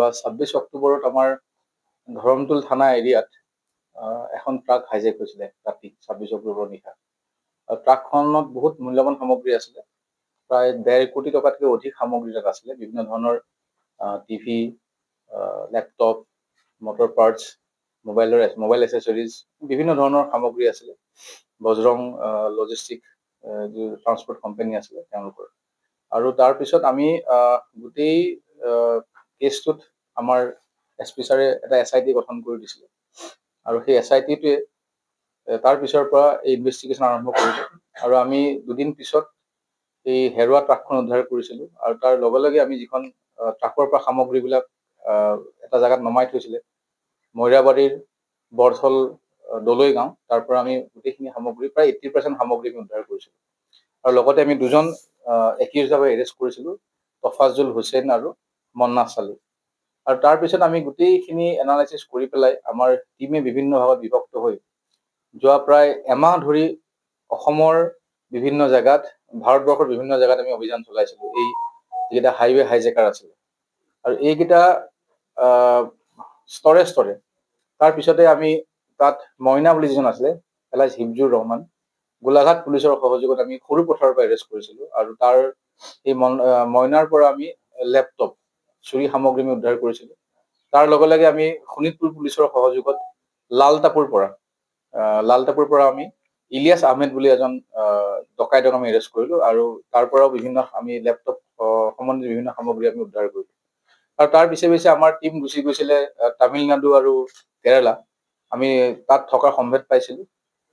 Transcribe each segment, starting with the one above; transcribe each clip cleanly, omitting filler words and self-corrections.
যোৱা 26 অক্টোবৰত আমাৰ ধৰমটোল থানা এৰিয়াত এখন ট্ৰাক হাইজেক হৈছিলে ৰাতি 26 অক্টোবৰৰ নিশা। ট্ৰাকখনত বহুত মূল্যৱান সামগ্ৰী আছিলে, প্ৰায় 1.5 কোটি টকাতকৈ অধিক সামগ্ৰী তাত আছিলে। বিভিন্ন ধৰণৰ TV, laptop, motor parts, mobile accessories, বিভিন্ন ধৰণৰ সামগ্ৰী আছিলে। বজৰং লজিষ্টিক যি ট্ৰান্সপৰ্ট কোম্পানী আছিলে তেওঁলোকৰ। আৰু তাৰপিছত আমি গোটেই কেছটোত আমাৰ SP ছাৰে এটা SIT গঠন কৰি দিছিলে, আৰু সেই SITটোৱে তাৰ পিছৰ পৰা এই ইনভেষ্টিগেশ্যন আৰম্ভ কৰিলে। আৰু আমি দুদিন পিছত এই হেৰুৱা ট্ৰাকখন উদ্ধাৰ কৰিছিলোঁ। আৰু তাৰ লগে লগে আমি যিখন ট্ৰাকৰ পৰা সামগ্ৰীবিলাক এটা জেগাত নমাই থৈছিলে, মৈৰাবাৰীৰ বৰথল দলৈ গাঁও, তাৰ পৰা আমি গোটেইখিনি সামগ্ৰী, প্ৰায় 80% সামগ্ৰী আমি উদ্ধাৰ কৰিছিলোঁ। আৰু লগতে আমি দুজন একিউজ হিচাপে এৰেষ্ট কৰিছিলোঁ, তফাজুল হুছেইন আৰু মন্না চালি। আৰু তাৰপিছত আমি গোটেইখিনি এনালাইচিছ কৰি পেলাই আমাৰ টীমে বিভিন্ন ভাগত বিভক্ত হৈ যোৱা প্ৰায় এমাহ ধৰি অসমৰ বিভিন্ন জেগাত, ভাৰতবৰ্ষৰ বিভিন্ন জেগাত আমি অভিযান চলাইছিলোঁ এই যিকেইটা হাইৱে হাইজেকাৰ আছিলে। আৰু এইকেইটা স্তৰে স্তৰে, তাৰপিছতে আমি তাত মইনা বুলি যিজন আছিলে, এলাইজ হিবজুৰ ৰহমান, গোলাঘাট পুলিচৰ সহযোগত আমি সৰু পথাৰৰ পৰা এৰেষ্ট কৰিছিলোঁ। আৰু তাৰ এই মইনাৰ পৰা আমি লেপটপ, চুৰি সামগ্ৰী আমি উদ্ধাৰ কৰিছিলোঁ। তাৰ লগে লগে আমি শোণিতপুৰ পুলিচৰ সহযোগত লালটাপুৰ পৰা আমি ইলিয়াছ আহমেদ বুলি এজন ডকাইতক আমি এৰেষ্ট কৰিলোঁ। আৰু তাৰ পৰাও বিভিন্ন আমি লেপটপ সম্বন্ধীয় বিভিন্ন সামগ্ৰী আমি উদ্ধাৰ কৰিলোঁ। আৰু তাৰ পিছে পিছে আমাৰ টীম গুচি গৈছিলে তামিলনাডু আৰু কেৰালা। আমি তাত থকাৰ সম্ভেদ পাইছিলোঁ।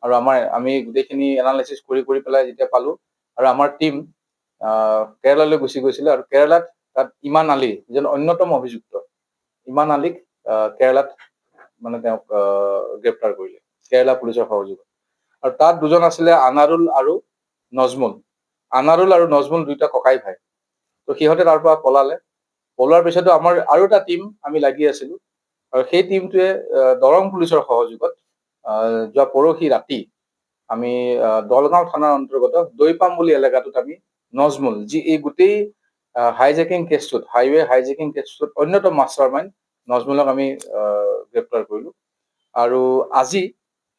আৰু আমি গোটেইখিনি এনালাইচিছ কৰি পেলাই যেতিয়া পালোঁ, আৰু আমাৰ টীম কেৰালালৈ গুচি গৈছিলে। আৰু কেৰালাত তাত ইমান আলী, যিজন অন্যতম অভিযুক্ত, ইমান আলীক কেৰালাত মানে তেওঁক গ্ৰেপ্তাৰ কৰিলে কেৰালা পুলিচৰ সহযোগত। আৰু তাত দুজন আছিলে আনাৰুল আৰু নজমুল দুইটা ককাই ভাই। তো সিহঁতে তাৰ পৰা পলোৱাৰ পিছতো আমাৰ আৰু এটা টীম আমি লাগি আছিলোঁ। আৰু সেই টীমটোৱে দৰং পুলিচৰ সহযোগত যোৱা পৰহি ৰাতি আমি দলগাঁও থানাৰ অন্তৰ্গত দৈপাম বুলি এলেকাটোত আমি নজমুল, যি এই গোটেই হাইৱে হাইজেকিং কেছটোত অন্যতম মাষ্টাৰ মাইণ্ড নজমুলক আমি গ্ৰেপ্তাৰ কৰিলোঁ। আৰু আজি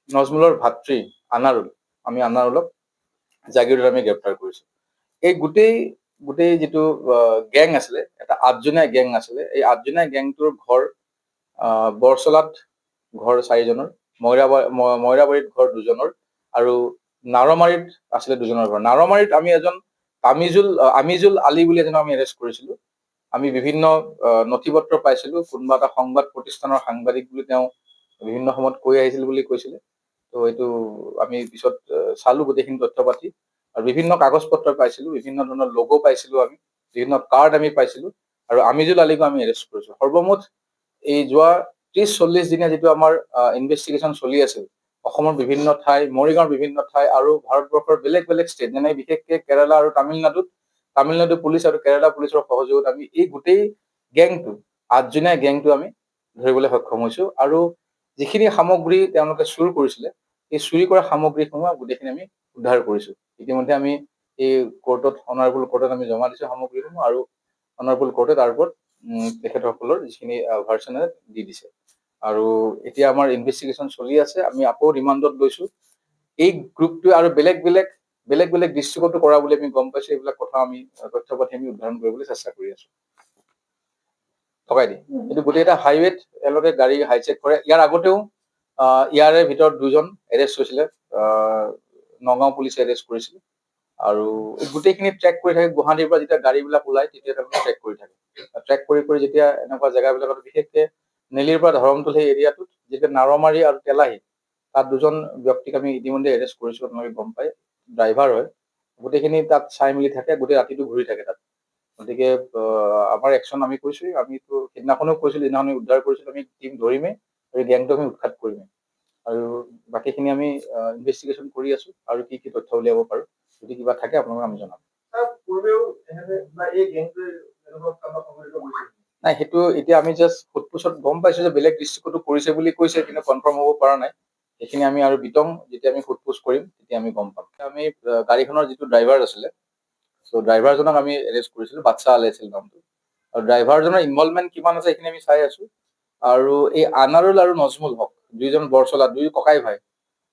নজমুলৰ ভাতৃ আনাৰুলক জাগিৰোডত আমি গ্ৰেপ্তাৰ কৰিছোঁ। এই গোটেই যিটো গেং আছিলে, এটা 8জনীয়া গেং আছিলে। এই 8জনীয়া গেংটোৰ ঘৰ বৰচলাত ঘৰ 4জনৰ, মৈৰাবাৰীত ঘৰ 2জনৰ, আৰু নাৰমাৰীত আছিলে 2জনৰ ঘৰ। নাৰমাৰীত আমি এজন আমিজুল আলী বুলি এজনক আমি এৰেষ্ট কৰিছিলোঁ। আমি বিভিন্ন নথি পত্ৰ পাইছিলোঁ, কোনোবা এটা সংবাদ প্ৰতিষ্ঠানৰ সাংবাদিক বুলি তেওঁ বিভিন্ন সময়ত কৈ আহিছিল বুলি কৈছিলে। তো এইটো আমি পিছত চালোঁ গোটেইখিনি তথ্য পাতি, আৰু বিভিন্ন কাগজ পত্ৰ পাইছিলোঁ, বিভিন্ন ধৰণৰ লোগো পাইছিলোঁ, আমি বিভিন্ন কাৰ্ড আমি পাইছিলোঁ। আৰু আমিজুল আলীকো আমি এৰেষ্ট কৰিছোঁ। সৰ্বমুঠ এই যোৱা 30-40 দিনীয়া যিটো আমাৰ ইনভেষ্টিগেশ্যন চলি আছিল, অসমৰ বিভিন্ন ঠাই, মৰিগাঁৱৰ বিভিন্ন ঠাই, আৰু ভাৰতবৰ্ষৰ বেলেগ বেলেগ ষ্টেট, যেনে বিশেষকৈ কেৰালা আৰু তামিলনাডু পুলিচ আৰু কেৰালা পুলিচৰ সহযোগত আমি এই গোটেই গেংটো, 8জনীয়া গেংটো আমি ধৰিবলৈ সক্ষম হৈছোঁ। আৰু যিখিনি সামগ্ৰী তেওঁলোকে চুৰ কৰিছিলে, এই চুৰি কৰা সামগ্ৰীসমূহ গোটেইখিনি আমি উদ্ধাৰ কৰিছোঁ। ইতিমধ্যে আমি এই অনাৰেবল কোৰ্টত আমি জমা দিছোঁ সামগ্ৰীসমূহ, আৰু অনাৰেবল কোৰ্টে তাৰ ওপৰত তেখেতসকলৰ যিখিনি ভাৰ্চন দি দিছে। আৰু এতিয়া আমাৰ ইনভেষ্টিগেশ্যন চলি আছে। আমি আকৌ ৰিমাণ্ডত লৈছোঁ। এই গ্ৰুপটোৱে আৰু বেলেগ বেলেগ ডিষ্ট্ৰিক্টতো কৰা বুলি আমি গম পাইছোঁ। এইবিলাক কথা আমি তথ্য পাতি আমি উদ্ধাৰণ কৰিবলৈ চেষ্টা কৰি আছোঁ। এইটো গোটেই এটা হাইৱেত এওঁলোকে গাড়ী হাইজেক কৰে। ইয়াৰ আগতেও ইয়াৰে ভিতৰত 2জন এৰেষ্ট হৈছিলে, নগাঁও পুলিচে এৰেষ্ট কৰিছিলে। আৰু গোটেইখিনি ট্ৰেক কৰি থাকে। গুৱাহাটীৰ পৰা যেতিয়া গাড়ীবিলাক ওলাই, তেতিয়া তেওঁলোকে ট্ৰেক কৰি থাকে। ট্ৰেক কৰি যেতিয়া এনেকুৱা জেগাবিলাকত, বিশেষকৈ নেলিৰ পৰা ধৰমটোল সেই এৰিয়াটোত, যেতিয়া নাৰমাৰী আৰু তেলাহী, তাত 2জন ব্যক্তিক আমি ইতিমধ্যে এৰেষ্ট কৰিছোঁ। আপোনালোকে গম পায়, ড্ৰাইভাৰ হয়। গোটেইখিনি তাত চাই মেলি থাকে, গোটেই ৰাতিটো ঘূৰি থাকে তাত। গতিকে আমাৰ একশ্যন আমি কৈছোঁ, আমিতো সেইদিনাখনো কৈছিলোঁ, যিদিনাখন আমি উদ্ধাৰ কৰিছিলোঁ, আমি টীম ধৰিমেই, আৰু গেংটো আমি উৎখাত কৰিমেই। আৰু বাকীখিনি আমি ইনভেষ্টিগেশ্যন কৰি আছোঁ, আৰু কি তথ্য উলিয়াব পাৰোঁ, যদি কিবা থাকে আপোনালোকক আমি জনাম। নাই, সেইটো এতিয়া আমি জাষ্ট সোধপোছত গম পাইছোঁ যে বেলেগ ডিষ্ট্ৰিক্টতো কৰিছে বুলি কৈছে, কিন্তু কনফাৰ্ম হ'ব পৰা নাই। সেইখিনি আমি আৰু বিতং যেতিয়া আমি সোধপোছ কৰিম, তেতিয়া আমি গম পাম। আমি গাড়ীখনৰ যিটো ড্ৰাইভাৰ আছিলে, চ' ড্ৰাইভাৰজনক আমি এৰেষ্ট কৰিছিলোঁ, বাদশাহ আলী আছিল নামটো। আৰু ড্ৰাইভাৰজনৰ ইনভলভমেণ্ট কিমান আছে সেইখিনি আমি চাই আছো। আৰু এই আনাৰুল আৰু নজমুল হক দুইজন বৰচলা, দুই ককাই ভাই,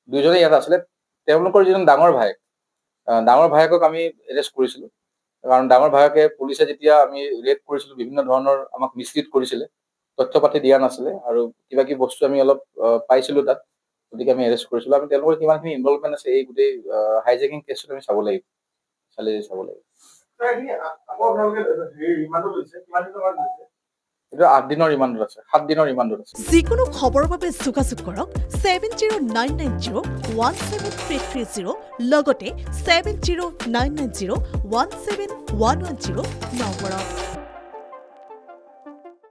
দুইজনে ইয়াত আছিলে। তেওঁলোকৰ যিজন ডাঙৰ ভায়েকক আমি এৰেষ্ট কৰিছিলোঁ। কাৰণ ডাঙৰ ভায়েকে পুলিচে যেতিয়া আমি ৰেড কৰিছিলোঁ, বিভিন্ন ধৰণৰ আমাক মিছলিড কৰিছিলে, তথ্য পাতি দিয়া নাছিলে, আৰু কিবা কিবি বস্তু আমি অলপ পাইছিলোঁ তাত, গতিকে আমি এৰেষ্ট কৰিছিলোঁ। আমি তেওঁলোকৰ কিমানখিনি ইনভলভমেণ্ট আছে এই গোটেই হাইজেকিং কেছটোত আমি চাব লাগিব, চাব লাগিব। এইটো 8 দিনৰ ৰিমাণ্ডত আছে, 7 দিনৰ ৰিমাণ্ডত আছে। যিকোনো খবৰৰ বাবে যোগাযোগ কৰক 7099017330 লগতে 7099017110 নম্বৰত।